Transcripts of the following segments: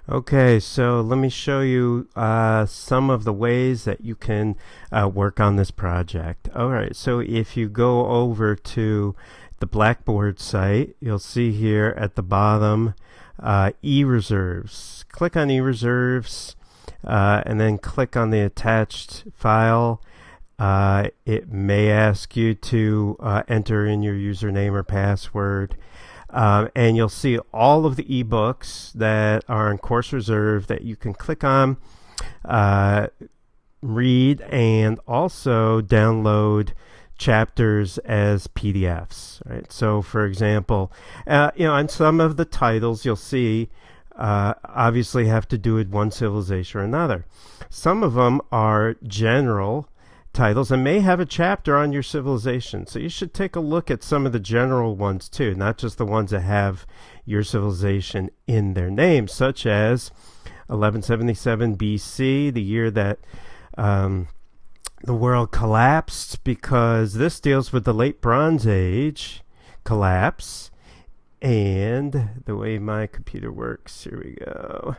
Okay, so let me show you some of the ways that you can work on this project. All right, so if you go over to the Blackboard site, you'll see here at the bottom e-reserves. Click on e-reserves and then click on the attached file. It may ask you to enter in your username or password. And you'll see all of the ebooks that are in Course Reserve that you can click on, read, and also download chapters as PDFs. Right. So, for example, on some of the titles you'll see obviously have to do with one civilization or another. Some of them are general titles and may have a chapter on your civilization. So you should take a look at some of the general ones too, not just the ones that have your civilization in their name, such as 1177 BC, the year that the world collapsed, because this deals with the late Bronze Age collapse. And the way my computer works, here we go.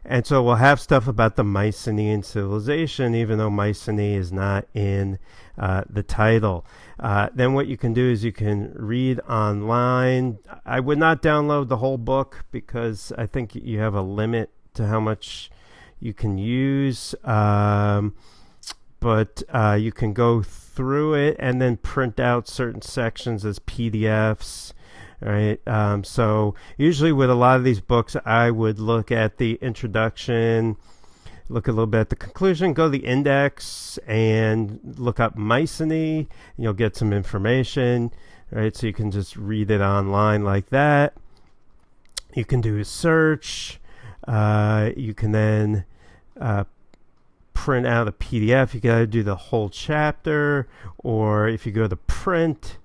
And so we'll have stuff about the Mycenaean civilization, even though Mycenae is not in the title. Then what you can do is you can read online. I would not download the whole book because I think you have a limit to how much you can use. But you can go through it and then print out certain sections as PDFs. Right. So usually with a lot of these books, I would look at the introduction, look a little bit at the conclusion, go to the index and look up Mycenae, and you'll get some information. Right. So you can just read it online like that. You can do a search. You can then print out a PDF. You got to do the whole chapter, or if you go to print,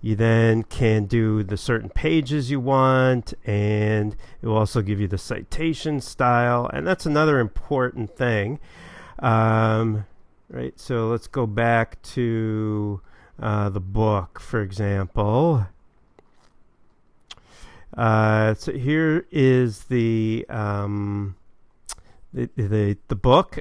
you then can do the certain pages you want, and it will also give you the citation style, and that's another important thing. Right, so let's go back to the book, for example. So here is the book.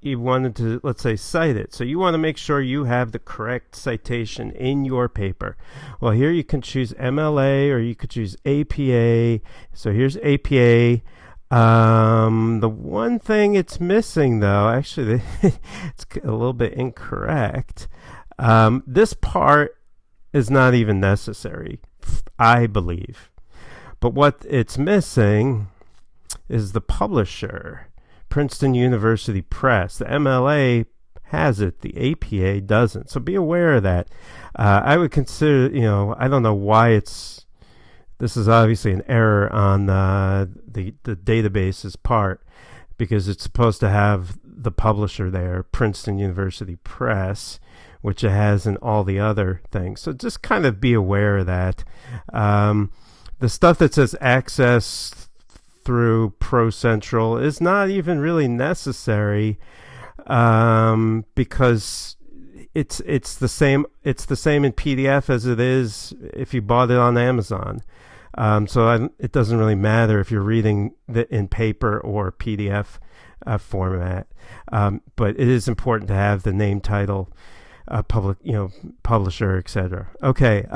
You wanted to, let's say, cite it. So you want to make sure you have the correct citation in your paper. Well, here you can choose MLA or you could choose APA. So here's APA. The one thing it's missing, though, actually, it's a little bit incorrect. This part is not even necessary, I believe. But what it's missing is the publisher. Princeton University Press. The MLA has it, the APA doesn't. So be aware of that. I would consider, I don't know why this is obviously an error on the database's part, because it's supposed to have the publisher there, Princeton University Press, which it has in all the other things. So just kind of be aware of that. The stuff that says access through Pro Central is not even really necessary, because it's the same in PDF as it is if you bought it on Amazon. So it doesn't really matter if you're reading in paper or PDF format. But it is important to have the name, title, publisher, etc. Okay.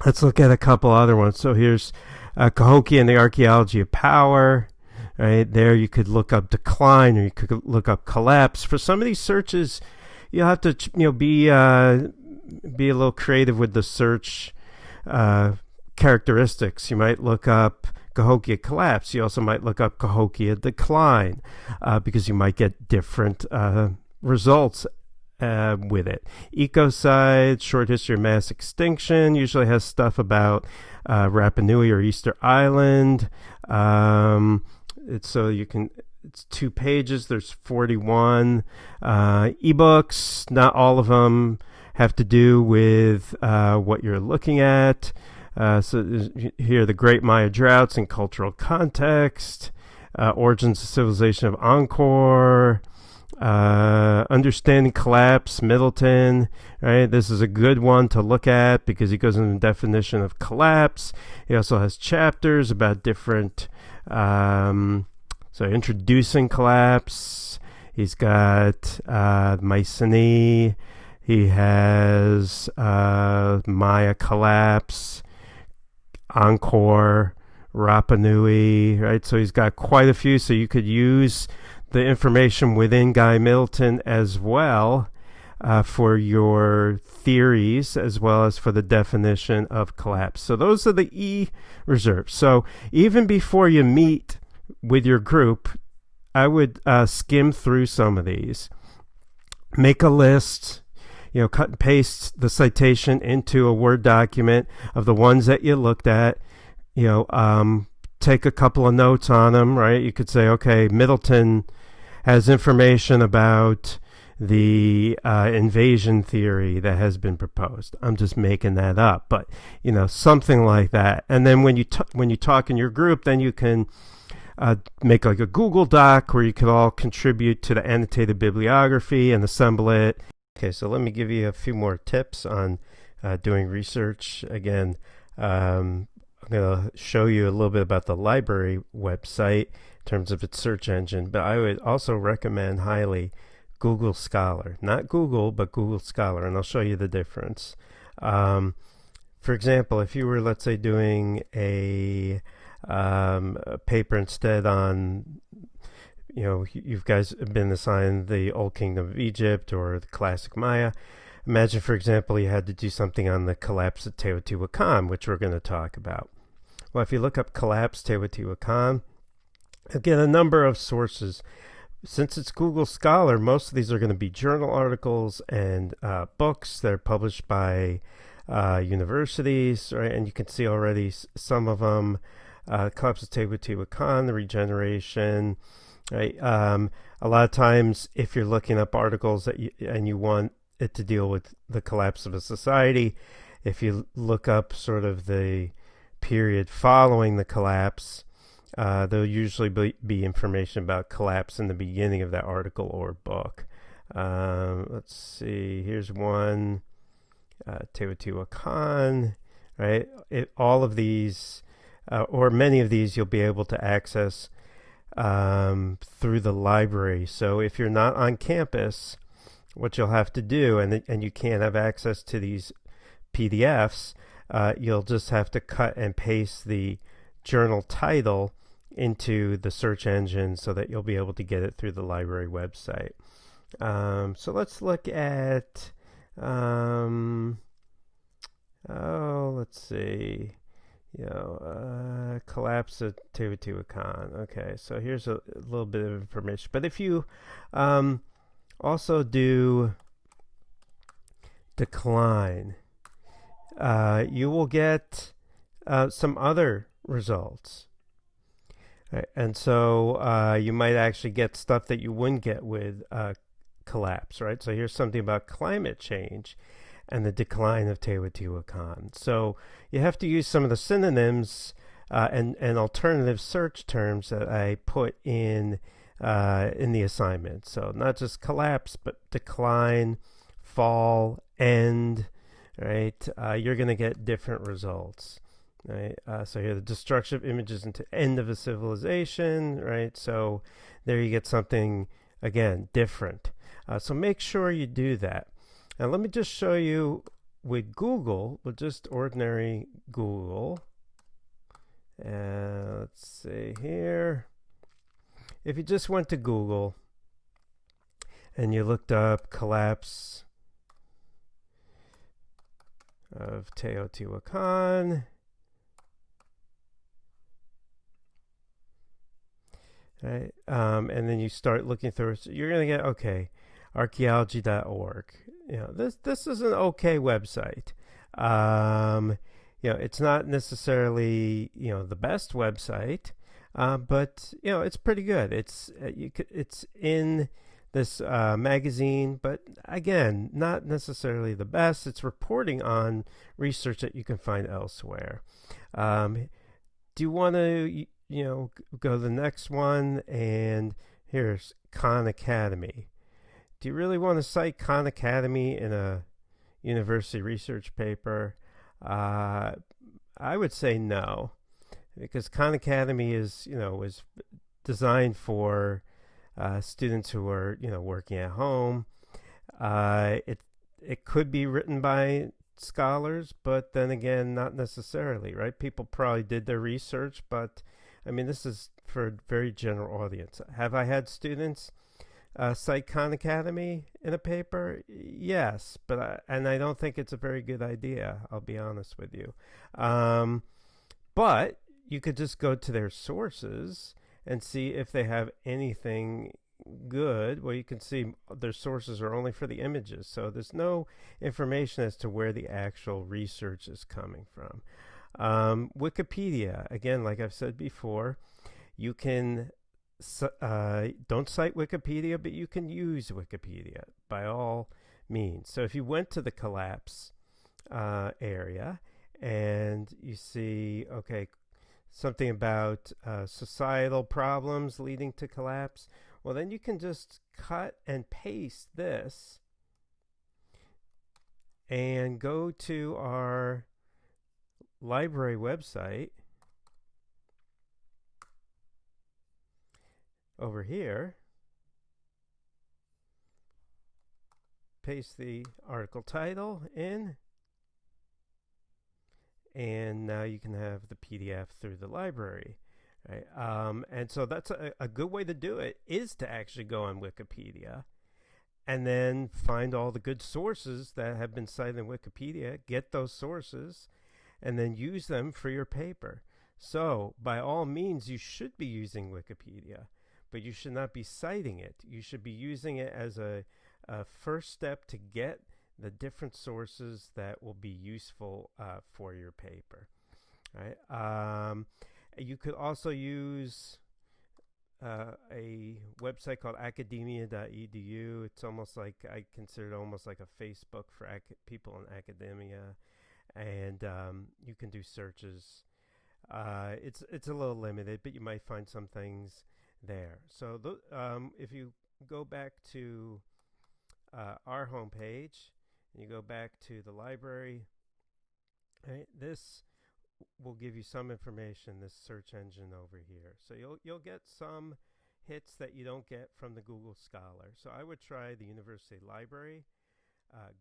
Let's look at a couple other ones. So here's Cahokia and the Archaeology of Power. Right there, you could look up decline, or you could look up collapse. For some of these searches, you'll have to be a little creative with the search characteristics. You might look up Cahokia collapse. You also might look up Cahokia decline, because you might get different results with it. Ecocide, Short History of Mass Extinction, usually has stuff about Rapa Nui or Easter Island. It's 2 pages. There's 41 ebooks. Not all of them have to do with what you're looking at. So here, the Great Maya Droughts in Cultural Context, Origins of Civilization of Angkor, Understanding collapse, Middleton, right? This is a good one to look at because he goes into the definition of collapse. He also has chapters about different, so introducing collapse. He's got Mycenae. He has Maya collapse, Encore, Rapa Nui, right? So he's got quite a few, so you could use the information within Guy Middleton as well for your theories as well as for the definition of collapse. So those are the E reserves. So even before you meet with your group, I would skim through some of these. Make a list, cut and paste the citation into a Word document of the ones that you looked at. Take a couple of notes on them, right? You could say, okay, Middleton has information about the invasion theory that has been proposed. I'm just making that up, but something like that. And then when you talk in your group, then you can make like a Google Doc where you could all contribute to the annotated bibliography and assemble it. Okay, so let me give you a few more tips on doing research. Again, I'm going to show you a little bit about the library website in terms of its search engine, but I would also recommend highly Google Scholar. Not Google, but Google Scholar, and I'll show you the difference. For example, if you were, let's say, doing a paper instead on, you guys have been assigned the Old Kingdom of Egypt or the Classic Maya. Imagine, for example, you had to do something on the collapse of Teotihuacan, which we're going to talk about. Well, if you look up collapse Teotihuacan, you'll get a number of sources. Since it's Google Scholar, most of these are going to be journal articles and books that are published by universities, right? And you can see already some of them. Collapse of Teotihuacan, the regeneration, right? A lot of times, if you're looking up articles and you want it to deal with the collapse of a society, if you look up sort of the period following the collapse, there'll usually be information about collapse in the beginning of that article or book. Let's see, here's one, Teotihuacan, right? All of these, or many of these, you'll be able to access through the library. So if you're not on campus, what you'll have to do, and you can't have access to these PDFs, you'll just have to cut and paste the journal title into the search engine so that you'll be able to get it through the library website. So let's look at, let's see, collapse of Teotihuacan. Okay, so here's a little bit of information. But if you also do decline, you will get some other results. Right, and so you might actually get stuff that you wouldn't get with collapse, right? So here's something about climate change and the decline of Teotihuacan. So you have to use some of the synonyms and alternative search terms that I put in the assignment. So not just collapse, but decline, fall, end, right? You're going to get different results. Right, so here the destruction of images into end of a civilization, right? So there you get something, again, different. So make sure you do that. Now let me just show you with Google, with just ordinary Google. Let's see here. If you just went to Google and you looked up collapse of Teotihuacan, right? And then you start looking through it, so you're going to get, okay, archaeology.org. This is an okay website. It's not necessarily, the best website, but, it's pretty good. It's in this magazine, but again, not necessarily the best. It's reporting on research that you can find elsewhere. Do you want to go to the next one? And here's Khan Academy. Do you really want to cite Khan Academy in a university research paper? I would say no, because Khan Academy was designed for students who are working at home. It could be written by scholars, but then again, not necessarily, right? People probably did their research, but I mean, this is for a very general audience. Have I had students cite Khan Academy in a paper? Yes, but I don't think it's a very good idea. I'll be honest with you. But you could just go to their sources and see if they have anything good. Well, you can see their sources are only for the images, so there's no information as to where the actual research is coming from. Wikipedia, again, like I've said before, you can don't cite Wikipedia, but you can use Wikipedia by all means. So if you went to the collapse area and you see, okay, something about societal problems leading to collapse, well, then you can just cut and paste this and go to our library website over here, paste the article title in, and now you can have the PDF through the library. Right? And so that's a good way to do it, is to actually go on Wikipedia and then find all the good sources that have been cited in Wikipedia, get those sources, and then use them for your paper. So by all means, you should be using Wikipedia, but you should not be citing it. You should be using it as a first step to get the different sources that will be useful for your paper. Right? You could also use a website called academia.edu. It's almost like, I consider it almost like a Facebook for people in academia, and you can do searches. It's a little limited, but you might find some things there. So if you go back to our homepage, and you go back to the library, right, this will give you some information, this search engine over here. So you'll get some hits that you don't get from the Google Scholar. So I would try the University Library,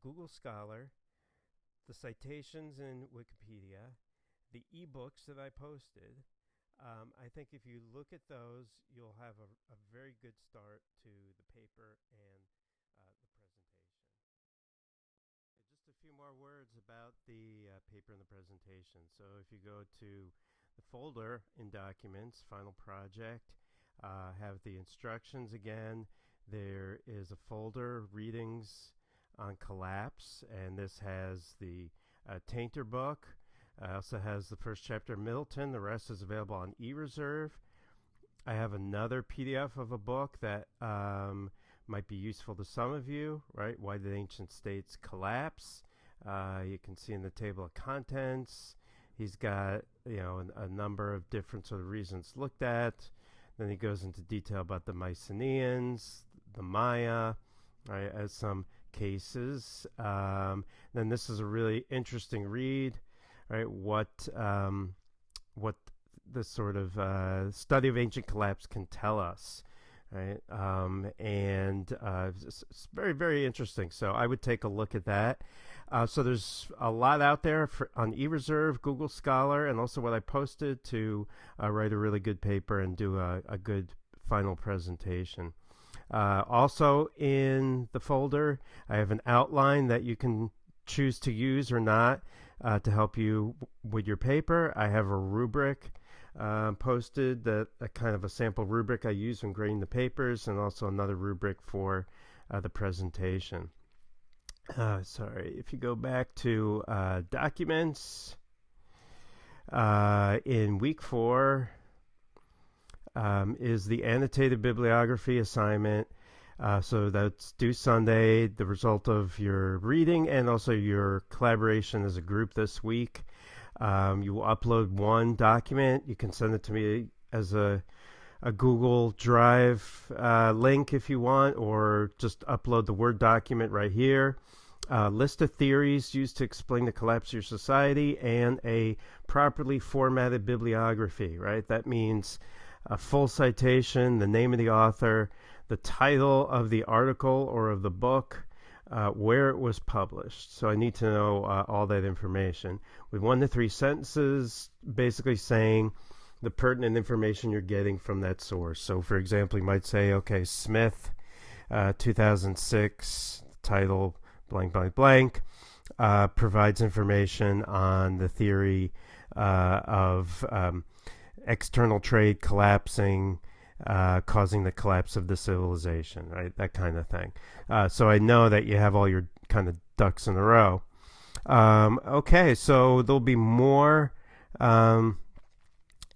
Google Scholar, the citations in Wikipedia, the ebooks that I posted. I think if you look at those, you'll have a very good start to the paper and the presentation. Just a few more words about the paper and the presentation. So if you go to the folder in Documents, Final Project, have the instructions again. There is a folder, Readings on Collapse, and this has the Tainter book. Also has the first chapter of Middleton. The rest is available on eReserve. I have another PDF of a book that might be useful to some of you, right? Why did ancient states collapse? You can see in the table of contents, he's got a number of different sort of reasons looked at. Then he goes into detail about the Mycenaeans, the Maya, right, as some cases. Then this is a really interesting read. Right, what the sort of study of ancient collapse can tell us, right? It's very, very interesting. So I would take a look at that. So there's a lot out there on eReserve, Google Scholar, and also what I posted to write a really good paper and do a good final presentation. Also in the folder, I have an outline that you can choose to use or not. To help you with your paper. I have a rubric posted, that a kind of a sample rubric I use when grading the papers, and also another rubric for the presentation. Sorry, if you go back to Documents, in week 4 is the Annotated Bibliography assignment. So that's due Sunday, the result of your reading and also your collaboration as a group this week. You will upload one document. You can send it to me as a a Google Drive link if you want, or just upload the Word document right here. List of theories used to explain the collapse of your society, and a properly formatted bibliography, right? That means a full citation, the name of the author, the title of the article or of the book, where it was published. So I need to know all that information, with 1 to 3 sentences basically saying the pertinent information you're getting from that source. So for example, you might say, okay, Smith, 2006, title blank blank blank, provides information on the theory of external trade collapsing, causing the collapse of the civilization, right? That kind of thing. So I know that you have all your kind of ducks in a row. Okay, so there'll be more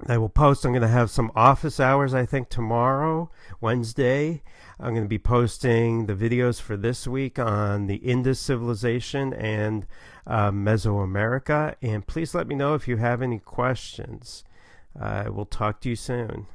I will post. I'm going to have some office hours, I think, tomorrow, Wednesday. I'm going to be posting the videos for this week on the Indus civilization and Mesoamerica. And please let me know if you have any questions. I will talk to you soon.